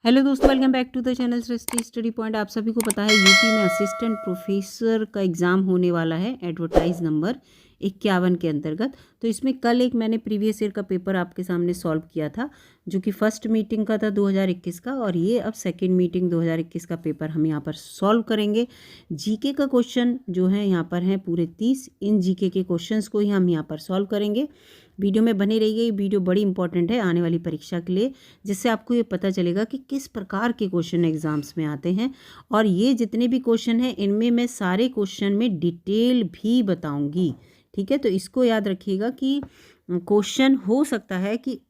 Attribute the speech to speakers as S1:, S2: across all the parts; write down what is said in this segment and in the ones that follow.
S1: Hello दोस्तों, welcome back to the channel Srishti study point. आप सभी को पता है यूपी में असिस्टेंट प्रोफेसर का एग्ज़ाम होने वाला है एडवर्टाइज नंबर 51 के अंतर्गत। तो इसमें कल एक मैंने प्रीवियस ईयर का पेपर आपके सामने सॉल्व किया था, जो कि फर्स्ट मीटिंग का था 2021 का, और ये अब सेकेंड मीटिंग 2021 का पेपर हम यहाँ पर सॉल्व करेंगे। जीके का क्वेश्चन जो है यहाँ पर हैं पूरे 30। इन जीके के क्वेश्चंस को ही हम यहाँ पर सॉल्व करेंगे। वीडियो में बने रहिए, वीडियो बड़ी इंपॉर्टेंट है आने वाली परीक्षा के लिए, जिससे आपको ये पता चलेगा कि किस प्रकार के क्वेश्चन एग्जाम्स में आते हैं। और ये जितने भी क्वेश्चन हैं इनमें मैं सारे क्वेश्चन में डिटेल भी बताऊंगी, ठीक है। तो इसको याद रखिएगा कि क्वेश्चन हो सकता है कि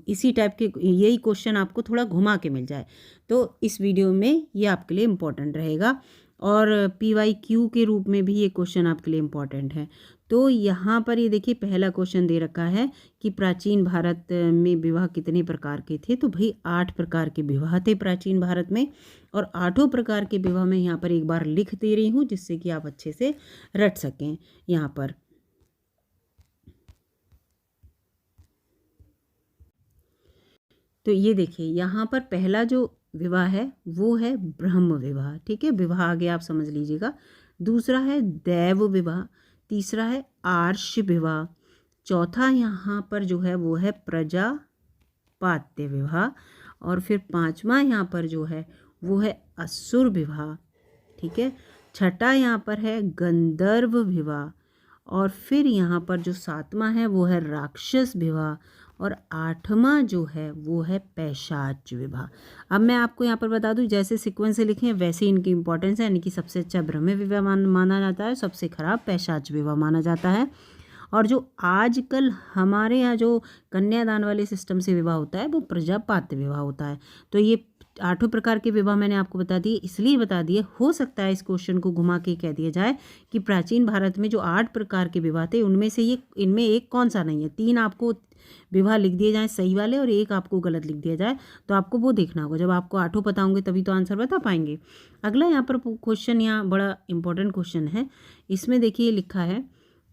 S1: इसी टाइप के यही क्वेश्चन आपको थोड़ा घुमा के मिल जाए, तो इस वीडियो में ये आपके लिए इम्पोर्टेंट रहेगा। और PYQ के रूप में भी ये क्वेश्चन आपके लिए इम्पॉर्टेंट है। तो यहाँ पर ये देखिए, पहला क्वेश्चन दे रखा है कि प्राचीन भारत में विवाह कितने प्रकार के थे। तो भाई 8 प्रकार के विवाह थे प्राचीन भारत में, और 8 प्रकार के विवाह में यहाँ पर एक बार लिख दे रही हूँ, जिससे कि आप अच्छे से रट सकें। यहाँ पर तो ये देखिए, यहाँ पर पहला जो विवाह है वो है ब्रह्म विवाह, ठीक है। विवाह आगे आप समझ लीजिएगा। दूसरा है दैव विवाह, तीसरा है आर्ष विवाह, चौथा यहाँ पर जो है वो है प्रजापात्य विवाह, और फिर पांचवा यहाँ पर जो है वो है असुर विवाह, ठीक है। छठा यहाँ पर है गंधर्व विवाह, और फिर यहाँ पर जो सातवां है वो है राक्षस विवाह, और आठवां जो है वो है पैशाच विवाह। अब मैं आपको यहाँ पर बता दूँ, जैसे सीक्वेंस से लिखे हैं वैसे इनकी इंपॉर्टेंस है, यानी कि सबसे अच्छा ब्रह्म विवाह माना जाता है, सबसे खराब पैशाच विवाह माना जाता है। और जो आजकल हमारे यहाँ जो कन्यादान वाले सिस्टम से विवाह होता है वो प्रजापात्य विवाह होता है। तो ये 8 प्रकार के विवाह मैंने आपको बता दिए, इसलिए बता दिए, हो सकता है इस क्वेश्चन को घुमा के कह दिया जाए कि प्राचीन भारत में जो 8 प्रकार के विवाह थे उनमें से ये इनमें एक कौन सा नहीं है। 3 आपको विवाह लिख दिए जाए सही वाले और एक आपको गलत लिख दिया जाए, तो आपको वो देखना होगा। जब आपको 8 पता होंगे तभी तो आंसर बता पाएंगे। अगला यहाँ पर क्वेश्चन, यहाँ बड़ा इंपॉर्टेंट क्वेश्चन है। इसमें देखिए लिखा है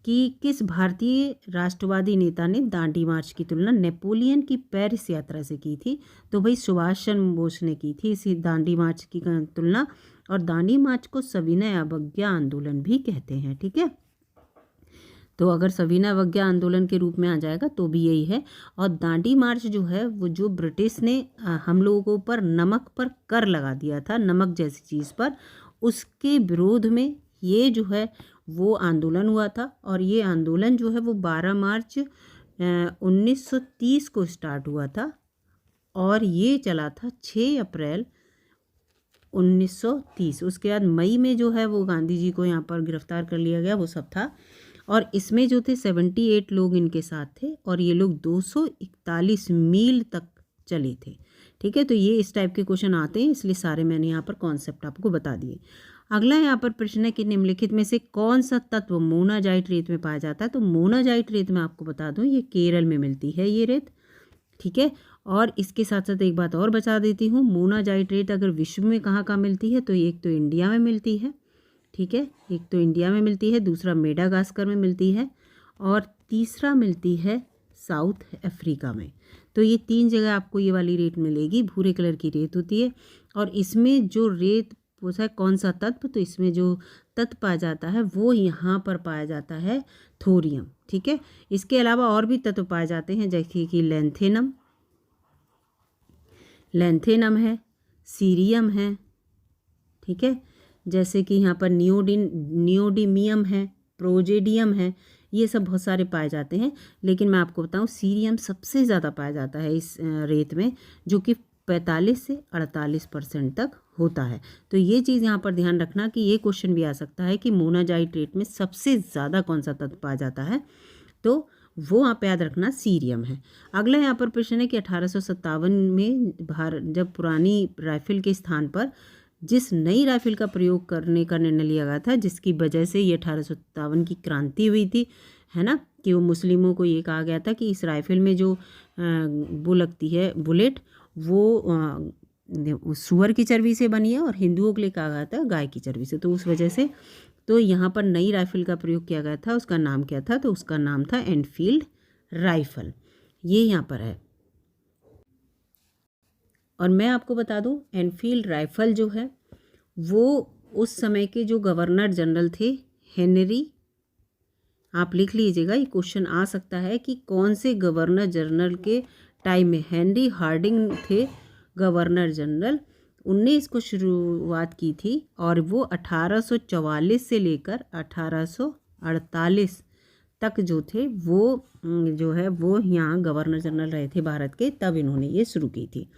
S1: कि किस भारतीय राष्ट्रवादी नेता ने दांडी मार्च की तुलना नेपोलियन की पेरिस यात्रा से की थी। तो भाई सुभाष चंद्र बोस ने की थी इसी दांडी मार्च की तुलना, और दांडी मार्च को सविनय अवज्ञा आंदोलन भी कहते हैं, ठीक है। तो अगर सविनय अवज्ञा आंदोलन के रूप में आ जाएगा तो भी यही है। और दांडी मार्च जो है वो जो ब्रिटिश ने हम लोगों के ऊपर नमक पर कर लगा दिया था, नमक जैसी चीज़ पर, उसके विरोध में ये जो है वो आंदोलन हुआ था। और ये आंदोलन जो है वो 12 मार्च 1930 को स्टार्ट हुआ था, और ये चला था 6 अप्रैल 1930। उसके बाद मई में जो है वो गांधी जी को यहाँ पर गिरफ्तार कर लिया गया, वो सब था। और इसमें जो थे 78 लोग इनके साथ थे, और ये लोग 241 मील तक चले थे, ठीक है। तो ये इस टाइप के क्वेश्चन आते हैं, इसलिए सारे मैंने यहाँ पर कॉन्सेप्ट आपको बता दिए। अगला यहाँ पर प्रश्न है कि निम्नलिखित में से कौन सा तत्व मोनाजाइट रेत में पाया जाता है। तो मोनाजाइट रेत में आपको बता दूं ये केरल में मिलती है ये रेत, ठीक है। और इसके साथ साथ एक बात और बता देती हूँ, मोनाजाइट रेत अगर विश्व में कहाँ कहाँ मिलती है, तो एक तो इंडिया में मिलती है, ठीक है। एक तो इंडिया में मिलती है, दूसरा मेडागास्कर में मिलती है, और तीसरा मिलती है साउथ अफ्रीका में। तो ये 3 जगह आपको ये वाली रेत मिलेगी, भूरे कलर की रेत होती है। और इसमें जो रेत पूछा है कौन सा तत्व, तो इसमें जो तत्व पाया जाता है वो यहाँ पर पाया जाता है थोरियम, ठीक है। इसके अलावा और भी तत्व पाए जाते हैं, जैसे कि लेंथेनम है, सीरियम है, ठीक है। जैसे कि यहाँ पर नियोडिमियम है, प्रोजेडियम है, ये सब बहुत सारे पाए जाते हैं। लेकिन मैं आपको बताऊँ सीरियम सबसे ज़्यादा पाया जाता है इस रेत में, जो कि 45 से 48% तक होता है। तो ये चीज़ यहाँ पर ध्यान रखना कि ये क्वेश्चन भी आ सकता है कि मोनाजाइट रेत में सबसे ज़्यादा कौन सा तत्व पाया जाता है, तो वो आप याद रखना सीरियम है। अगला यहाँ पर प्रश्न है कि 1857 में जब पुरानी राइफल के स्थान पर जिस नई राइफल का प्रयोग करने का निर्णय लिया गया था, जिसकी वजह से ये 1857 की क्रांति हुई थी, है ना, कि वो मुस्लिमों को ये कहा गया था कि इस राइफल में जो वो लगती है बुलेट, वो सुअर की चर्बी से बनी है, और हिंदुओं के लिए कहा गया था गाय की चर्बी से। तो उस वजह से तो यहाँ पर नई राइफल का प्रयोग किया गया था, उसका नाम क्या था, तो उसका नाम था एनफील्ड राइफल, ये यहाँ पर है। और मैं आपको बता दूं, एनफील्ड राइफल जो है वो उस समय के जो गवर्नर जनरल थे हेनरी, आप लिख लीजिएगा, ये क्वेश्चन आ सकता है कि कौन से गवर्नर जनरल के टाइम में, हेनरी हार्डिंग थे गवर्नर जनरल, उनने इसको शुरुआत की थी और वो 1844 से लेकर 1848 तक जो थे वो जो है वो यहाँ गवर्नर जनरल रहे थे भारत के, तब इन्होंने ये शुरू की थी,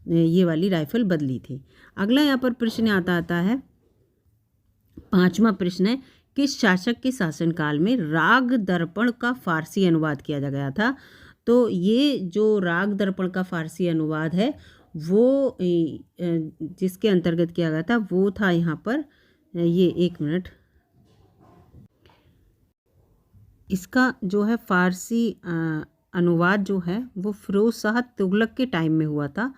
S1: ये वाली राइफल बदली थी। अगला यहाँ पर प्रश्न आता है, 5वां प्रश्न है, किस शासक के शासनकाल में राग दर्पण का फारसी अनुवाद किया गया था? तो ये जो राग दर्पण का फारसी अनुवाद है वो जिसके अंतर्गत किया गया था वो था यहाँ पर, ये 1 मिनट, इसका जो है फारसी अनुवाद जो है वो फिरोज शाह तुगलक के टाइम में हुआ था,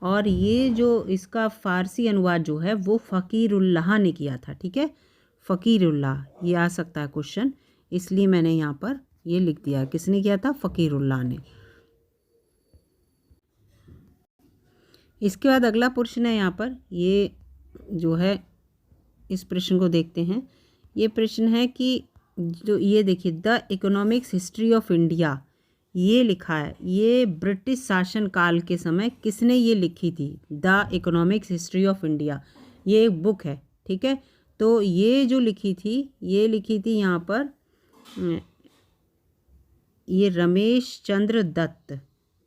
S1: और ये जो इसका फ़ारसी अनुवाद जो है वो फ़कीरुल्लाह ने किया था। ठीक है, फ़कीरुल्लाह, ये आ सकता है क्वेश्चन, इसलिए मैंने यहाँ पर ये लिख दिया, किसने किया था? फ़कीरुल्लाह ने। इसके बाद अगला प्रश्न है यहाँ पर, ये जो है इस प्रश्न को देखते हैं। ये प्रश्न है कि जो ये देखिए, the economics history of India, ये लिखा है, ये ब्रिटिश शासन काल के समय किसने ये लिखी थी? The economics history of India, ये एक बुक है। ठीक है, तो ये जो लिखी थी, ये लिखी थी यहाँ पर ये रमेश चंद्र दत्त।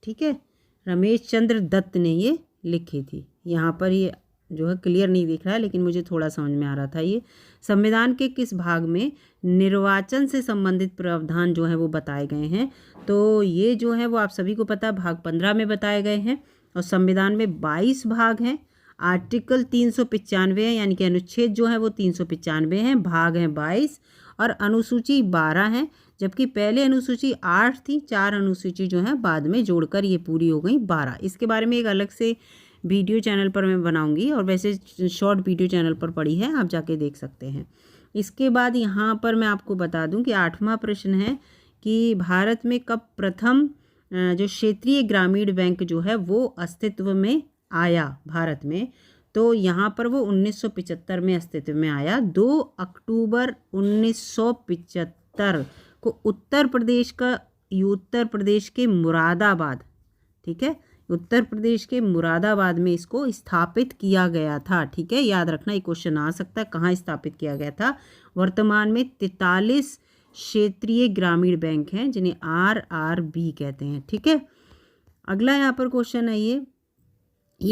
S1: ठीक है, रमेश चंद्र दत्त ने ये लिखी थी। यहाँ पर ये जो है क्लियर नहीं दिख रहा है, लेकिन मुझे थोड़ा समझ में आ रहा था। ये संविधान के किस भाग में निर्वाचन से संबंधित प्रावधान जो है वो बताए गए हैं? तो ये जो है वो आप सभी को पता है, भाग 15 में बताए गए हैं, और संविधान में 22 भाग हैं। आर्टिकल 395 है, यानी कि अनुच्छेद जो है वो 395 हैं, भाग हैं 22, और अनुसूची 12 हैं, जबकि पहले अनुसूची 8 थी, 4 अनुसूची जो है बाद में जोड़कर ये पूरी हो गई 12। इसके बारे में एक अलग से वीडियो चैनल पर मैं बनाऊंगी, और वैसे शॉर्ट वीडियो चैनल पर पड़ी है, आप जाके देख सकते हैं। इसके बाद यहाँ पर मैं आपको बता दूं कि 8वां प्रश्न है कि भारत में कब प्रथम जो क्षेत्रीय ग्रामीण बैंक जो है वो अस्तित्व में आया भारत में? तो यहाँ पर वो 1975 में अस्तित्व में आया। 2 अक्टूबर 1975 को उत्तर प्रदेश के मुरादाबाद, ठीक है, उत्तर प्रदेश के मुरादाबाद में इसको स्थापित किया गया था। ठीक है, याद रखना, ये क्वेश्चन आ सकता है, कहाँ स्थापित किया गया था? वर्तमान में 43 क्षेत्रीय ग्रामीण बैंक हैं जिन्हें RRB कहते हैं। ठीक है, अगला यहाँ पर क्वेश्चन है, ये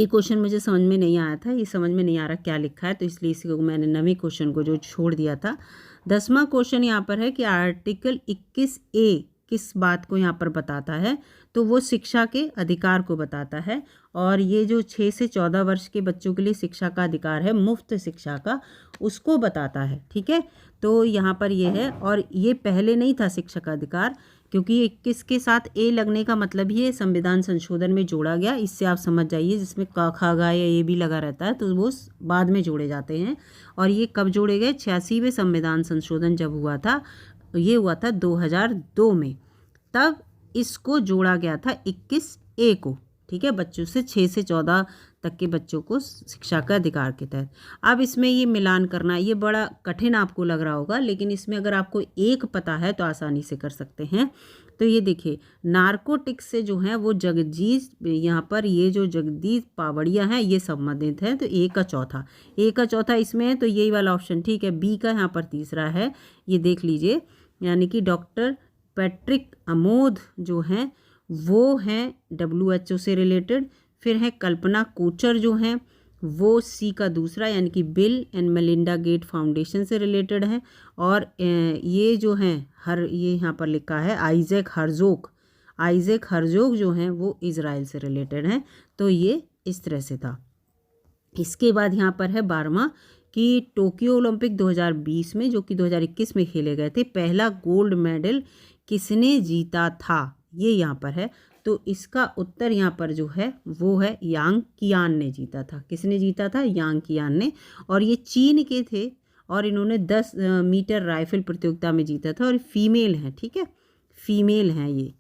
S1: क्वेश्चन मुझे समझ में नहीं आया था, ये समझ में नहीं आ रहा क्या लिखा है, तो इसलिए इसी को मैंने नवे क्वेश्चन को जो छोड़ दिया था। 10वां क्वेश्चन यहाँ पर है कि आर्टिकल 21A किस बात को यहाँ पर बताता है? तो वो शिक्षा के अधिकार को बताता है, और ये जो 6 से 14 वर्ष के बच्चों के लिए शिक्षा का अधिकार है, मुफ्त शिक्षा का, उसको बताता है। ठीक है, तो यहाँ पर ये है, और ये पहले नहीं था शिक्षा का अधिकार, क्योंकि 21 के साथ ए लगने का मतलब ही है संविधान संशोधन में जोड़ा गया। इससे आप समझ जाइए, जिसमें क ख ग या ए भी लगा रहता है तो वो बाद में जोड़े जाते हैं। और ये कब जोड़े गए? 86वें संविधान संशोधन जब हुआ था, ये हुआ था 2002 में, तब इसको जोड़ा गया था 21A को। ठीक है, बच्चों से 6 से 14 तक के बच्चों को शिक्षा का अधिकार के तहत। अब इसमें ये मिलान करना, ये बड़ा कठिन आपको लग रहा होगा, लेकिन इसमें अगर आपको एक पता है तो आसानी से कर सकते हैं। तो ये देखिए, नारकोटिक्स से जो है वो जगदीश, यहाँ पर ये जो जगदीश पावड़िया हैं ये संबंधित है, तो ए का चौथा इसमें है, तो यही वाला ऑप्शन ठीक है। बी का यहाँ पर तीसरा है, ये देख लीजिए, यानी कि डॉक्टर पैट्रिक अमोद जो हैं वो हैं WHO से रिलेटेड। फिर है कल्पना कोचर जो हैं वो सी का दूसरा, यानी कि Bill and Melinda Gate foundation से रिलेटेड है। और ये जो हैं ये यहाँ पर लिखा है आइजैक हर्जोग जो हैं वो इज़राइल से रिलेटेड हैं। तो ये इस तरह से था। इसके बाद यहाँ पर है 12वां कि टोक्यो ओलंपिक 2020 में, जो कि 2021 में खेले गए थे, पहला गोल्ड मेडल किसने जीता था? ये यहाँ पर है। तो इसका उत्तर यहाँ पर जो है वो है यांग कियान ने जीता था। किसने जीता था? यांग कियान ने। और ये चीन के थे, और इन्होंने 10 मीटर राइफल प्रतियोगिता में जीता था, और फीमेल हैं। ठीक है, फीमेल हैं ये,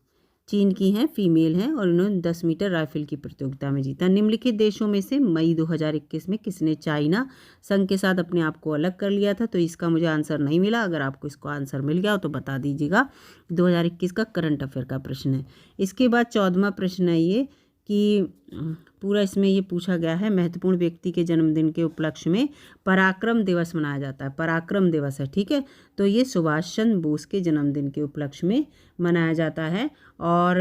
S1: चीन की हैं, फीमेल हैं और इन्होंने 10 मीटर राइफल की प्रतियोगिता में जीता। निम्नलिखित देशों में से मई 2021 में किसने चाइना संघ के साथ अपने आप को अलग कर लिया था? तो इसका मुझे आंसर नहीं मिला। अगर आपको इसको आंसर मिल गया हो तो बता दीजिएगा। 2021 का करंट अफेयर का प्रश्न है। इसके बाद 14वां प्रश्न है ये कि पूरा इसमें ये पूछा गया है, महत्वपूर्ण व्यक्ति के जन्मदिन के उपलक्ष्य में पराक्रम दिवस मनाया जाता है। पराक्रम दिवस है, ठीक है। तो ये सुभाष चंद्र बोस के जन्मदिन के उपलक्ष्य में मनाया जाता है और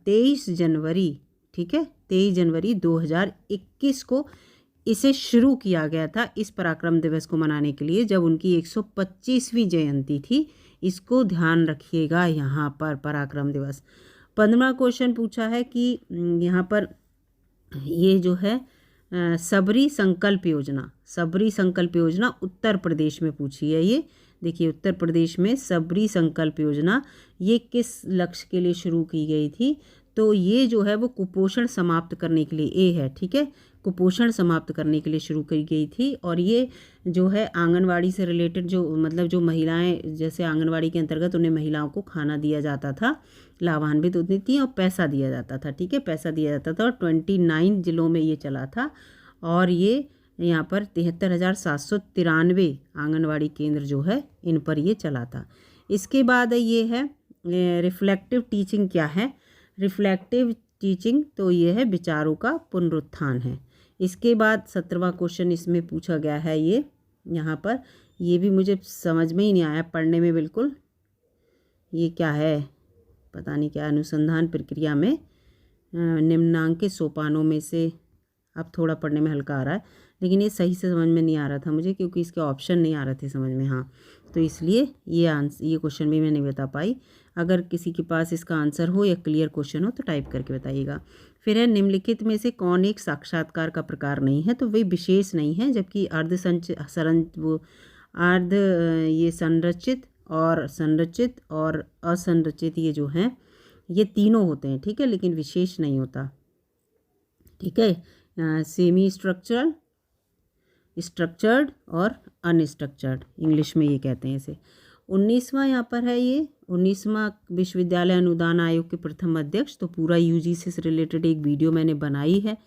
S1: 23 जनवरी, ठीक है, 23 जनवरी 2021 को इसे शुरू किया गया था, इस पराक्रम दिवस को मनाने के लिए, जब उनकी 125वीं जयंती थी। इसको ध्यान रखिएगा यहाँ पर, पराक्रम दिवस। 15वां क्वेश्चन पूछा है कि यहाँ पर ये जो है सबरी संकल्प योजना, सबरी संकल्प योजना उत्तर प्रदेश में पूछी है। ये देखिए, उत्तर प्रदेश में सबरी संकल्प योजना ये किस लक्ष्य के लिए शुरू की गई थी? तो ये जो है वो कुपोषण समाप्त करने के लिए, ए है, ठीक है, कुपोषण समाप्त करने के लिए शुरू की गई थी। और ये जो है आंगनवाड़ी से रिलेटेड, जो मतलब जो महिलाएं, जैसे आंगनवाड़ी के अंतर्गत उन्हें महिलाओं को खाना दिया जाता था, लाभान्वित होती थी और पैसा दिया जाता था, ठीक है, पैसा दिया जाता था। और 29 जिलों में ये चला था और ये यहाँ पर 73,793 आंगनवाड़ी केंद्र जो है इन पर ये चला था। इसके बाद ये है रिफ्लेक्टिव टीचिंग। क्या है रिफ्लेक्टिव टीचिंग? तो ये है विचारों का पुनरुत्थान है। इसके बाद 17वां क्वेश्चन इसमें पूछा गया है, ये यहाँ पर ये भी मुझे समझ में ही नहीं आया पढ़ने में बिल्कुल। ये क्या है पता नहीं क्या, अनुसंधान प्रक्रिया में निम्नांकित सोपानों में से, अब थोड़ा पढ़ने में हल्का आ रहा है, लेकिन ये सही से समझ में नहीं आ रहा था मुझे, क्योंकि इसके ऑप्शन नहीं आ रहे थे समझ में। हाँ, तो इसलिए ये क्वेश्चन भी मैं नहीं बता पाई। अगर किसी के पास इसका आंसर हो या क्लियर क्वेश्चन हो तो टाइप करके बताइएगा। फिर है, निम्नलिखित में से कौन एक साक्षात्कार का प्रकार नहीं है? तो वही विशेष नहीं है, जबकि ये संरचित और संरचित और असंरचित ये जो हैं ये तीनों होते हैं, ठीक है, लेकिन विशेष नहीं होता, ठीक है। सेमी स्ट्रक्चरल, स्ट्रक्चर्ड और अनस्ट्रक्चर्ड, इंग्लिश में ये कहते हैं इसे। 19वां यहाँ पर है, ये 19वां विश्वविद्यालय अनुदान आयोग के प्रथम अध्यक्ष। तो पूरा यूजीसी से रिलेटेड एक वीडियो मैंने बनाई है,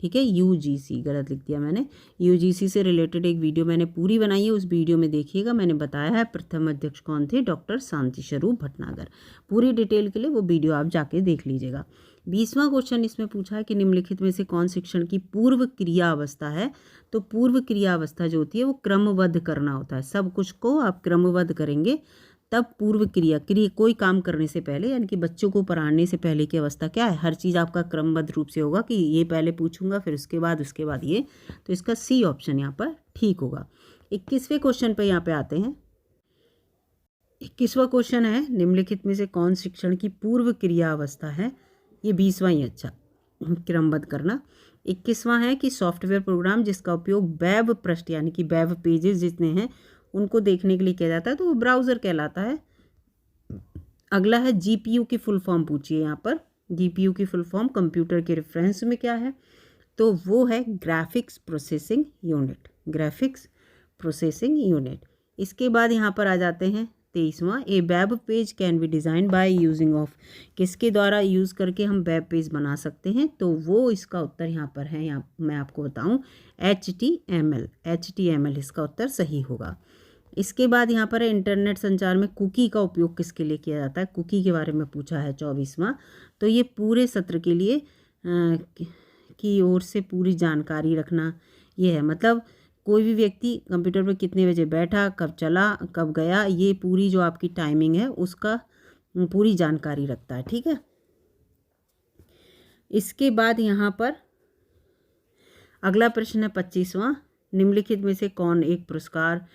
S1: ठीक है, यूजीसी गलत लिख दिया मैंने, यूजीसी से रिलेटेड एक वीडियो मैंने पूरी बनाई है, उस वीडियो में देखिएगा। मैंने बताया है प्रथम अध्यक्ष कौन थे, डॉक्टर शांति स्वरूप भटनागर। पूरी डिटेल के लिए वो वीडियो आप जाके देख लीजिएगा। 20वां क्वेश्चन इसमें पूछा है कि निम्नलिखित में से कौन शिक्षण की पूर्व क्रिया अवस्था है? तो पूर्व क्रिया अवस्था जो होती है वो क्रमबद्ध करना होता है। सब कुछ को आप क्रमबद्ध करेंगे तब पूर्व क्रिया कोई काम करने से पहले, यानी कि बच्चों को पढ़ाने से पहले की अवस्था क्या है? हर चीज़ आपका क्रमबद्ध रूप से होगा कि ये पहले पूछूंगा फिर उसके बाद ये। तो इसका सी ऑप्शन यहाँ पर ठीक होगा। 21वें क्वेश्चन पे यहाँ पे आते हैं। 21वां क्वेश्चन है, निम्नलिखित में से कौन शिक्षण की पूर्व क्रिया अवस्था है? ये 20वां ही अच्छा, क्रमबद्ध करना। 21वां है कि सॉफ्टवेयर प्रोग्राम जिसका उपयोग वेब पृष्ठ यानी कि वेब पेजेस जितने हैं उनको देखने के लिए किया जाता है तो वो ब्राउज़र कहलाता है। अगला है जीपीयू की फुल फॉर्म पूछिए यहाँ पर। जीपीयू की फुल फॉर्म कंप्यूटर के रेफरेंस में क्या है? तो वो है graphics processing unit, graphics processing unit. इसके बाद यहाँ पर आ जाते हैं 23वां, a web page can be design by using of, किसके द्वारा यूज़ करके हम वेब पेज बना सकते हैं? तो वो इसका उत्तर यहाँ पर है, यहाँ मैं आपको बताऊँ HTML, HTML इसका उत्तर सही होगा। इसके बाद यहाँ पर है इंटरनेट संचार में कुकी का उपयोग किसके लिए किया जाता है? कुकी के बारे में पूछा है 24वां। तो ये पूरे सत्र के लिए की ओर से पूरी जानकारी रखना ये है, मतलब कोई भी व्यक्ति कंप्यूटर पर कितने बजे बैठा, कब चला, कब गया, ये पूरी जो आपकी टाइमिंग है उसका पूरी जानकारी रखता है, ठीक है। इसके बाद यहाँ पर अगला प्रश्न है 25वां, निम्नलिखित में से कौन एक पुरस्कार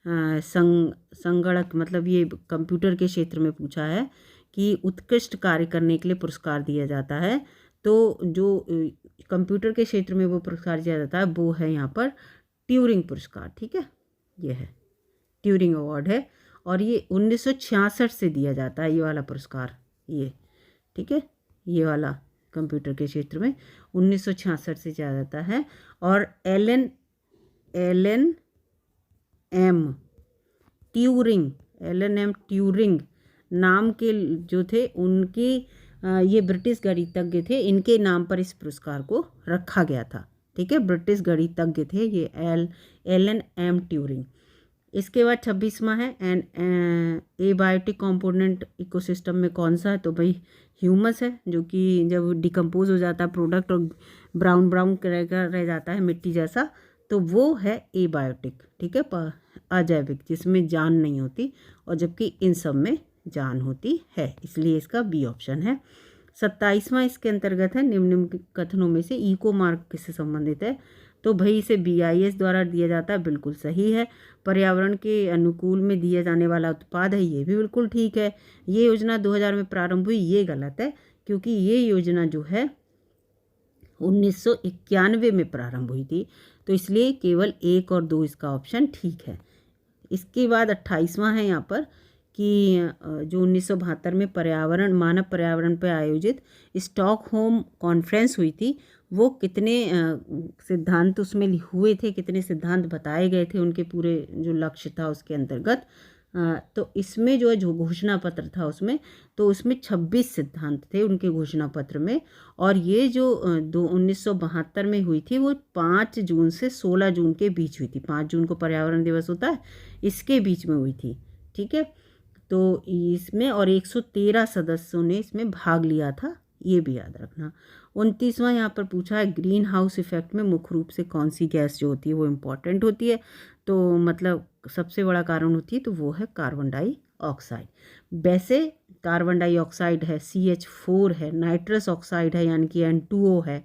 S1: संगणक, मतलब ये कंप्यूटर के क्षेत्र में पूछा है कि उत्कृष्ट कार्य करने के लिए पुरस्कार दिया जाता है। तो जो कंप्यूटर के क्षेत्र में वो पुरस्कार दिया जाता है वो है यहाँ पर ट्यूरिंग पुरस्कार, ठीक है, ये है ट्यूरिंग अवार्ड है और ये 1966 से दिया जाता है ये वाला पुरस्कार, ये ठीक है, ये वाला कंप्यूटर के क्षेत्र में 1966 से दिया जाता है। और एलन एम ट्यूरिंग नाम के जो थे उनके ये ब्रिटिश गणितज्ञ थे, इनके नाम पर इस पुरस्कार को रखा गया था। ठीक है, ब्रिटिश गणितज्ञ थे ये एलन एम ट्यूरिंग। इसके बाद 26वां है एबायोटिक कंपोनेंट इकोसिस्टम में कौन सा है, तो भाई ह्यूमस है, जो कि जब डिकम्पोज हो जाता है प्रोडक्ट और ब्राउन ब्राउन रह जाता है मिट्टी जैसा, तो वो है एबायोटिक। ठीक है, अजैविक, जिसमें जान नहीं होती, और जबकि इन सब में जान होती है, इसलिए इसका बी ऑप्शन है। 27वां इसके अंतर्गत है निम्न कथनों में से इको मार्क किससे संबंधित है, तो भाई इसे BIS द्वारा दिया जाता है, बिल्कुल सही है। पर्यावरण के अनुकूल में दिया जाने वाला उत्पाद है, ये भी बिल्कुल ठीक है। ये योजना 2000 में प्रारंभ हुई, ये गलत है, क्योंकि ये योजना जो है 1991 में प्रारंभ हुई थी, तो इसलिए केवल 1 और 2 इसका ऑप्शन ठीक है। इसके बाद 28वां है यहाँ पर कि जो 1972 में मानव पर्यावरण पर आयोजित स्टॉकहोम कॉन्फ्रेंस हुई थी, वो कितने सिद्धांत उसमें हुए थे, कितने सिद्धांत बताए गए थे, उनके पूरे जो लक्ष्य था उसके अंतर्गत, तो इसमें जो घोषणा पत्र था उसमें, तो उसमें 26 सिद्धांत थे उनके घोषणा पत्र में। और ये जो 1972 में हुई थी वो 5 जून से 16 जून के बीच हुई थी। 5 जून को पर्यावरण दिवस होता है, इसके बीच में हुई थी। ठीक है, तो इसमें और 113 सदस्यों ने इसमें भाग लिया था, ये भी याद रखना। 29वां यहाँ पर पूछा है ग्रीन हाउस इफेक्ट में मुख्य रूप से कौन सी गैस जो होती है वो इम्पॉर्टेंट होती है, तो मतलब सबसे बड़ा कारण होती है, तो वो है कार्बन डाइऑक्साइड। वैसे कार्बन डाइऑक्साइड है, CH4 है, नाइट्रस ऑक्साइड है यानी कि N2O है,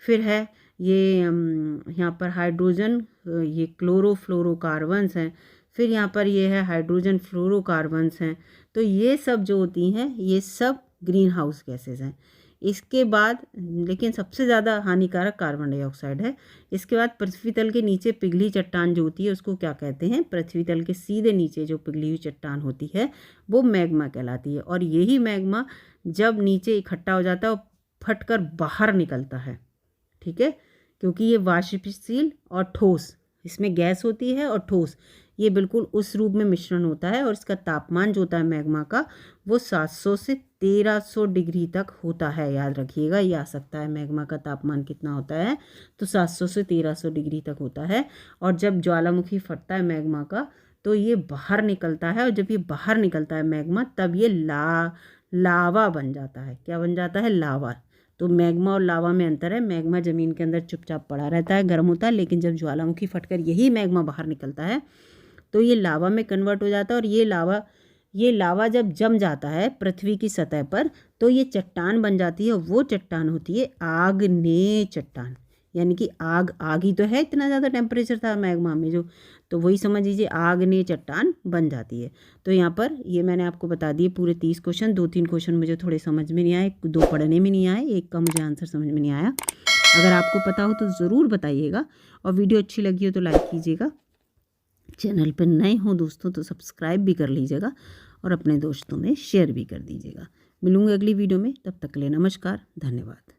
S1: फिर है ये यहाँ पर हाइड्रोजन, ये क्लोरोफ्लोरोकार्बन्स हैं, फिर यहाँ पर ये है हाइड्रोजन फ्लोरोकार्बन्स हैं। तो ये सब जो होती हैं ये सब ग्रीन हाउस गैसेज हैं। इसके बाद लेकिन सबसे ज़्यादा हानिकारक कार्बन डाइऑक्साइड है। इसके बाद पृथ्वी तल के नीचे पिघली चट्टान जो होती है उसको क्या कहते हैं, पृथ्वी तल के सीधे नीचे जो पिघली हुई चट्टान होती है वो मैग्मा कहलाती है। और यही मैग्मा जब नीचे इकट्ठा हो जाता है और फटकर बाहर निकलता है। ठीक है, क्योंकि ये वाष्पशील और ठोस, इसमें गैस होती है और ठोस, ये बिल्कुल उस रूप में मिश्रण होता है। और इसका तापमान जो होता है मैग्मा का वो 700 से 1300 डिग्री तक होता है। याद रखिएगा, ये आ सकता है मैग्मा का तापमान कितना होता है, तो 700 से 1300 डिग्री तक होता है। और जब ज्वालामुखी फटता है मैग्मा का तो ये बाहर निकलता है, और जब ये बाहर निकलता है मैग्मा तब ये लावा बन जाता है। क्या बन जाता है, लावा। तो मैग्मा और लावा में अंतर है। मैग्मा ज़मीन के अंदर चुपचाप पड़ा रहता है, गर्म होता है, लेकिन जब ज्वालामुखी फटकर यही मैग्मा बाहर निकलता है तो ये लावा में कन्वर्ट हो जाता है। और ये लावा जब जम जाता है पृथ्वी की सतह पर तो ये चट्टान बन जाती है। वो चट्टान होती है आग्नेय चट्टान, यानी कि आग ही तो है, इतना ज़्यादा टेम्परेचर था मैग्मा में जो, तो वही समझ लीजिए आग्नेय चट्टान बन जाती है। तो यहाँ पर ये मैंने आपको बता दिए पूरे 30 क्वेश्चन। 2-3 क्वेश्चन मुझे थोड़े समझ में नहीं आए, 2 पढ़ने में नहीं आए, एक का मुझे आंसर समझ में नहीं आया। अगर आपको पता हो तो ज़रूर बताइएगा, और वीडियो अच्छी लगी हो तो लाइक कीजिएगा। चैनल पर नए हो दोस्तों तो सब्सक्राइब भी कर लीजिएगा, और अपने दोस्तों में शेयर भी कर दीजिएगा। मिलूंगी अगली वीडियो में, तब तक के लिए नमस्कार, धन्यवाद।